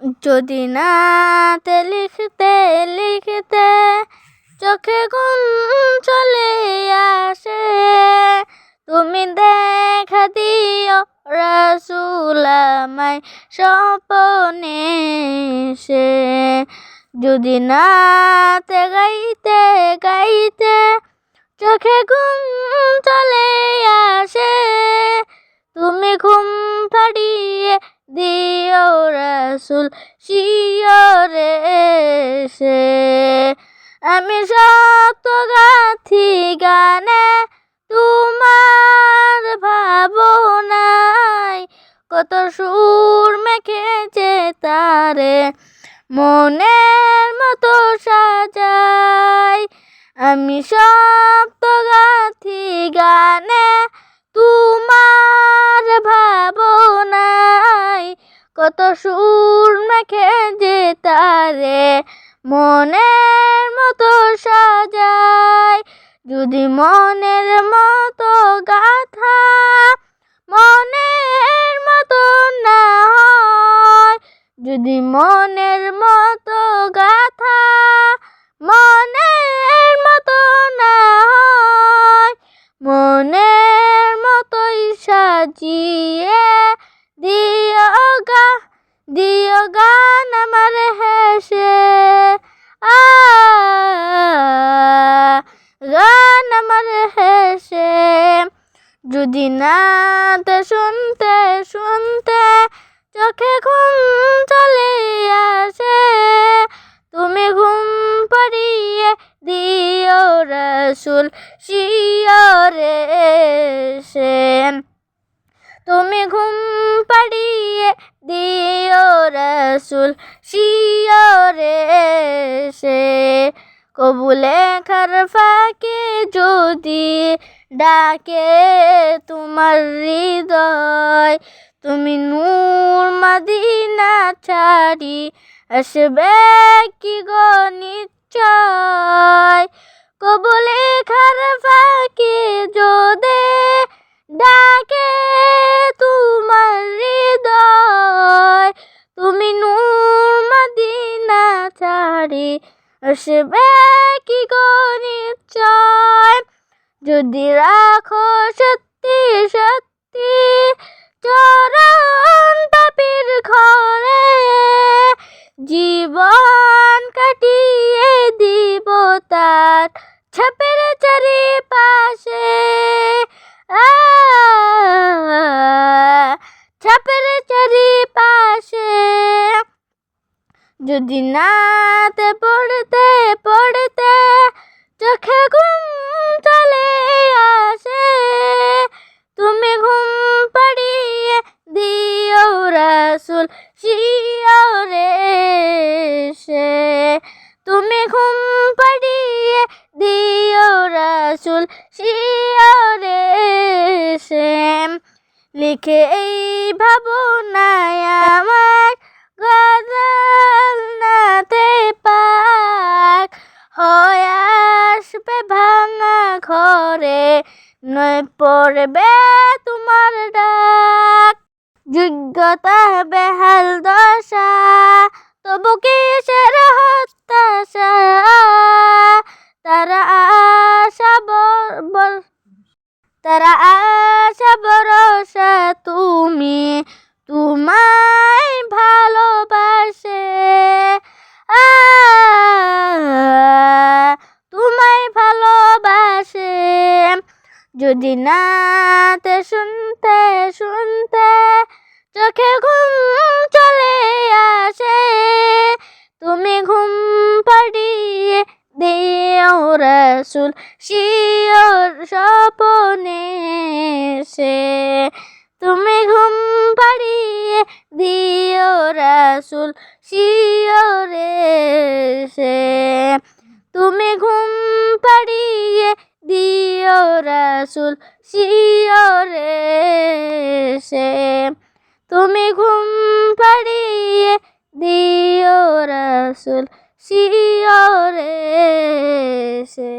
যদি নাতে লিখতে লিখতে চোখে ঘুম চলে আসে, তুমি দেখা দিও রাসূল আমায় স্বপ্নে এসে। যদি নাতে গাইতে গাইতে চোখে ঘুম চলে আসে, তুমি ঘুম পাড়িয়ে দিও রাসূল শিয়রে এসে। আমি শত গাথি গানে তোমার ভাবনায়, কত সুর মেখেছে তারে মনের মতো সাজাই। আমি শত গাথি গানে তোমার ভাবনায়, কত সুর মেখেছে তারে মনের মতো সাজাই। যদি মনের মতো গাথা মনের মতো না হয়, যদি মনের মতো গাথা মনের মতো না হয়, মনের মতোই সাজিয়ে দিও গান আমার হেসে। গান আমার হেসে। যদি নাতে শুনতে শুনতে চোখে ঘুম চলে আসে, তুমি ঘুম পাড়িয়ে দিও রাসূল শিয়রে এসে। তুমি ঘুম পাড়িয়ে দিও রাসূল শিয়রে এসে। কবু লেখার ফাঁকে যদি ডাকে তোমার হৃদয়, তুমি নূর মদিনা ছাড়ি আসবে কি গো নিশ্চয়। কবু লেখার ফাঁকে যদি ডাকে তোমার হৃদয়, তুমি নূর মদিনা ছাড়ি আসবে কি গো নিশ্চয়। যদি রাখো সত্যি সত্যি চরণ পাপীর ঘরে, জীবন কাটিয়ে দিব তার ছাপের চারিপাশে। ছাপের চারিপাশে। যদি নাতে পড়তে পড়তে চোখে ঘুম চলে আসে, তুমি ঘুম পাড়িয়ে দিও রাসূল শিয়রে এসে। তুমি ঘুম পাড়িয়ে দিও রাসূল শিয়রে এসে। লিখে এই ভাবনায় আমার গজল নাতে পাক হয়ে আসবে ভাঙা ঘরে, নয় পড়বে তোমার ডাক। যোগ্যতা বেহাল দশা তবু কিসের হতাশা, তারা আশা ভরসা তুমি তোমায় ভালোবাসে। তোমায় ভালোবাসে। যদি নাতে শুনতে শুনতে চোখে ঘুম চলে আসে, তুমি ঘুম পাড়িয়ে দিও রাসূল শিয়র স্বপ্নে এসে। তুমি ঘুম পাড়িয়ে দিও রাসূল শিয়রে এসে। তুমি ঘুম পাড়িয়ে দিও রাসূল শিয়রে এসে। তুমি ঘুম পাড়িয়ে দিও রাসূল শিয়রে এসে।